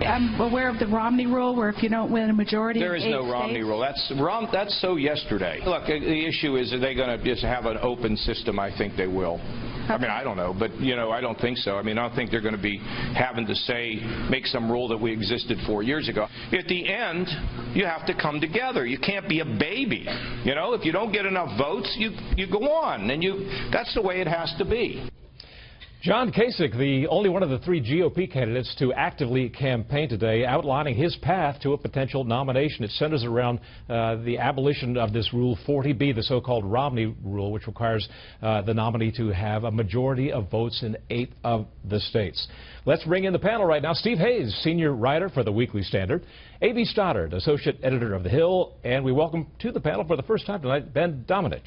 I'm aware of the Romney rule, where if you don't win a majority there is in 8 no Romney states. rule. That's so yesterday. Look, the issue is, are they going to just have an open system? I think they will. I mean, I don't know, but, you know, I don't think so. I mean, I don't think they're going to be having to make some rule that we existed 4 years ago. At the end, you have to come together. You can't be a baby. You know, if you don't get enough votes, you go on, and that's the way it has to be. John Kasich, the only one of the 3 GOP candidates to actively campaign today, outlining his path to a potential nomination. It centers around the abolition of this Rule 40B, the so-called Romney rule, which requires the nominee to have a majority of votes in 8 of the states. Let's bring in the panel right now. Steve Hayes, senior writer for the Weekly Standard, A.B. Stoddard, associate editor of The Hill, and we welcome to the panel for the first time tonight, Ben Domenech.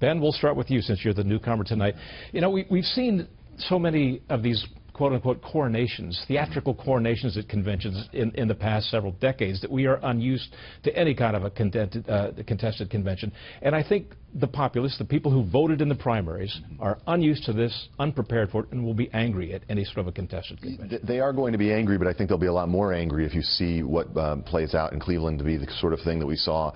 Ben, we'll start with you since you're the newcomer tonight. You know, we've seen so many of these quote-unquote coronations, theatrical coronations at conventions in the past several decades, that we are unused to any kind of a contested convention. And I think the populace, the people who voted in the primaries, are unused to this, unprepared for it, and will be angry at any sort of a contested convention. They are going to be angry, but I think they'll be a lot more angry if you see what plays out in Cleveland to be the sort of thing that we saw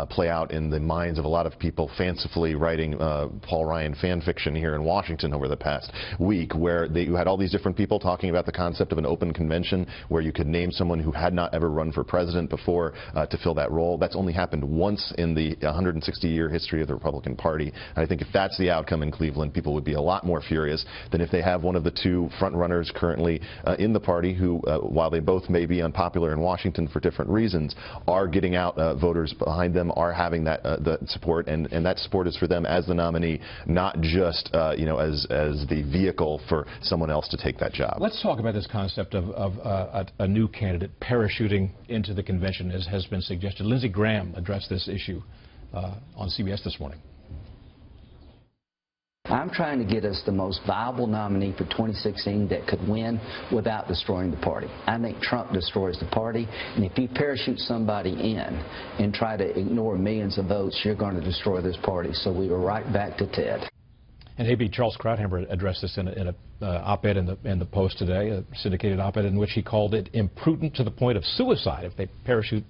play out in the minds of a lot of people fancifully writing Paul Ryan fan fiction here in Washington over the past week, where you had all these different people talking about the concept of an open convention where you could name someone who had not ever run for president before to fill that role. That's only happened once in the 160-year history of the Republican Party. And I think if that's the outcome in Cleveland, people would be a lot more furious than if they have one of the 2 front runners currently in the party who, while they both may be unpopular in Washington for different reasons, are getting out voters behind them, are having that the support, and that support is for them as the nominee, not just you know, as the vehicle for someone else to take that job. Let's talk about this concept of a new candidate parachuting into the convention, as has been suggested. Lindsey Graham addressed this issue on CBS this morning. I'm trying to get us the most viable nominee for 2016 that could win without destroying the party. I think Trump destroys the party, and if you parachute somebody in and try to ignore millions of votes, you're going to destroy this party. So we were right back to Ted. And A.B. Charles Krauthammer addressed this in an op-ed in the Post today, a syndicated op-ed in which he called it imprudent to the point of suicide if they parachute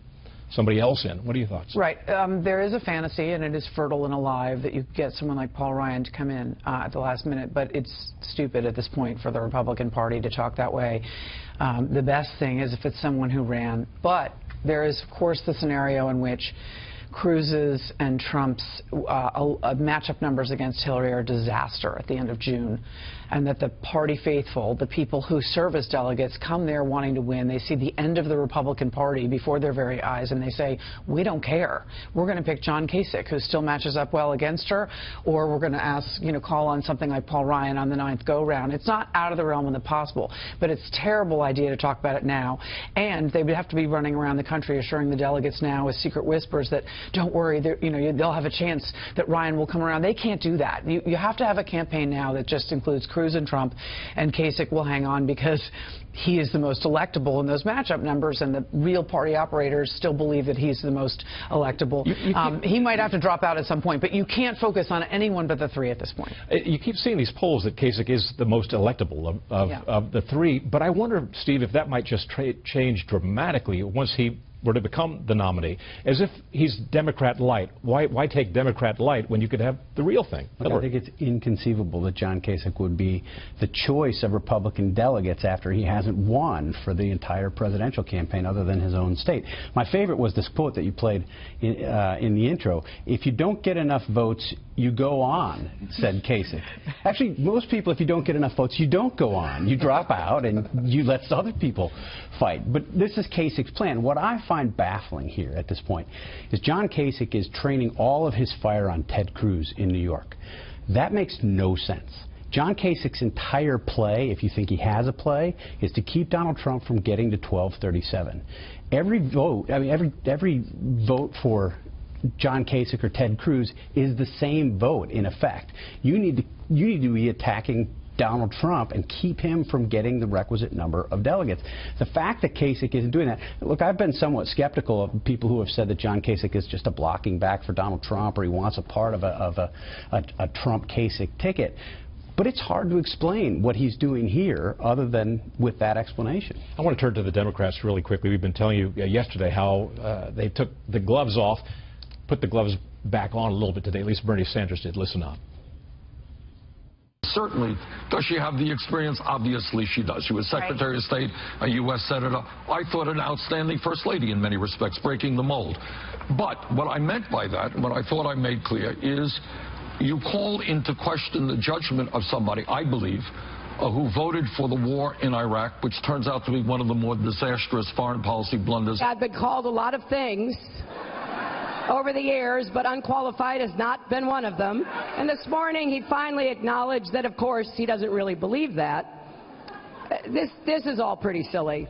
somebody else in. What are your thoughts? Right. There is a fantasy, and it is fertile and alive, that you get someone like Paul Ryan to come in at the last minute, but it's stupid at this point for the Republican Party to talk that way. The best thing is if it's someone who ran. But there is, of course, the scenario in which Cruz's and Trump's matchup numbers against Hillary are a disaster at the end of June, and that the party faithful, the people who serve as delegates, come there wanting to win. They see the end of the Republican Party before their very eyes, and they say, we don't care. We're going to pick John Kasich, who still matches up well against her, or we're going to ask, you know, call on something like Paul Ryan on the 9th go-round. It's not out of the realm of the possible, but it's a terrible idea to talk about it now, and they would have to be running around the country assuring the delegates now with secret whispers that, don't worry, you know, they'll have a chance that Ryan will come around. They can't do that. You have to have a campaign now that just includes Cruz and Trump, and Kasich will hang on because he is the most electable in those matchup numbers, and the real party operators still believe that he's the most electable. He might have to drop out at some point, but you can't focus on anyone but the 3 at this point. You keep seeing these polls that Kasich is the most electable of the 3, but I wonder, Steve, if that might just change dramatically once he were to become the nominee, as if he's Democrat light. Why take Democrat light when you could have the real thing? Look, I think it's inconceivable that John Kasich would be the choice of Republican delegates after he hasn't won for the entire presidential campaign other than his own state. My favorite was this quote that you played in the intro. If you don't get enough votes, you go on, said Kasich. Actually, most people, if you don't get enough votes, you don't go on. You drop out and you let other people fight. But this is Kasich's plan. What I find baffling here at this point is John Kasich is training all of his fire on Ted Cruz in New York. That makes no sense. John Kasich's entire play, if you think he has a play, is to keep Donald Trump from getting to 1237. Every vote, I mean, every vote for John Kasich or Ted Cruz is the same vote in effect. You need to be attacking Donald Trump and keep him from getting the requisite number of delegates. The fact that Kasich isn't doing that, look, I've been somewhat skeptical of people who have said that John Kasich is just a blocking back for Donald Trump, or he wants a part of a Trump-Kasich ticket. But it's hard to explain what he's doing here other than with that explanation. I want to turn to the Democrats really quickly. We've been telling you yesterday how they took the gloves off, put the gloves back on a little bit today. At least Bernie Sanders did. Listen up. Certainly. Does she have the experience? Obviously she does. She was Secretary of State, a U.S. Senator. I thought an outstanding First Lady in many respects, breaking the mold. But what I meant by that, and what I thought I made clear, is you call into question the judgment of somebody, I believe, who voted for the war in Iraq, which turns out to be one of the more disastrous foreign policy blunders. I've been called a lot of things over the years, but unqualified has not been one of them. And this morning he finally acknowledged that, of course, he doesn't really believe that. This is all pretty silly.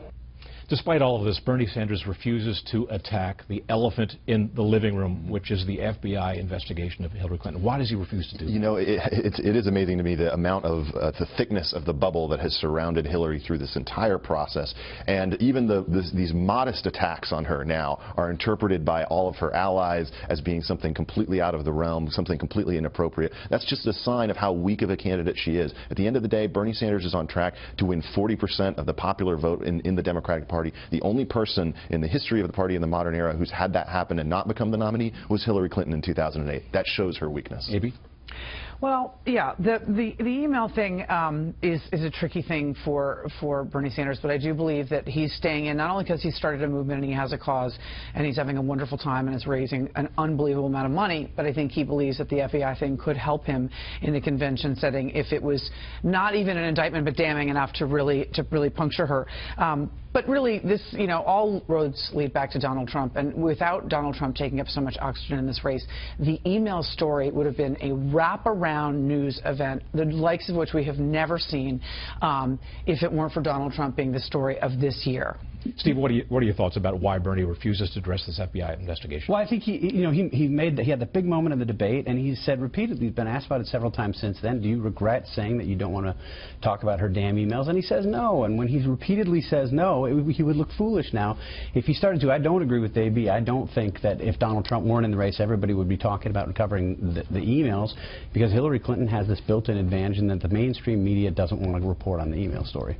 Despite all of this, Bernie Sanders refuses to attack the elephant in the living room, which is the FBI investigation of Hillary Clinton. Why does he refuse to do that? You know, it is amazing to me the amount of the thickness of the bubble that has surrounded Hillary through this entire process. And even these modest attacks on her now are interpreted by all of her allies as being something completely out of the realm, something completely inappropriate. That's just a sign of how weak of a candidate she is. At the end of the day, Bernie Sanders is on track to win 40% of the popular vote in the Democratic Party. The only person in the history of the party in the modern era who's had that happen and not become the nominee was Hillary Clinton in 2008. That shows her weakness. Maybe. Well, yeah, the email thing is a tricky thing for Bernie Sanders, but I do believe that he's staying in, not only because he started a movement and he has a cause and he's having a wonderful time and is raising an unbelievable amount of money, but I think he believes that the FBI thing could help him in the convention setting if it was not even an indictment but damning enough to really puncture her. But really, this, you know, all roads lead back to Donald Trump, and without Donald Trump taking up so much oxygen in this race, the email story would have been a wraparound news event, the likes of which we have never seen, if it weren't for Donald Trump being the story of this year. Steve, what are your thoughts about why Bernie refuses to address this FBI investigation? Well, I think he had the big moment in the debate, and he said repeatedly, he's been asked about it several times since then, do you regret saying that you don't want to talk about her damn emails? And he says no, and when he repeatedly says no, he would look foolish now if he started to. I don't agree with AB. I don't think that if Donald Trump weren't in the race, everybody would be talking about and covering the emails, because Hillary Clinton has this built-in advantage in that the mainstream media doesn't want to report on the email story.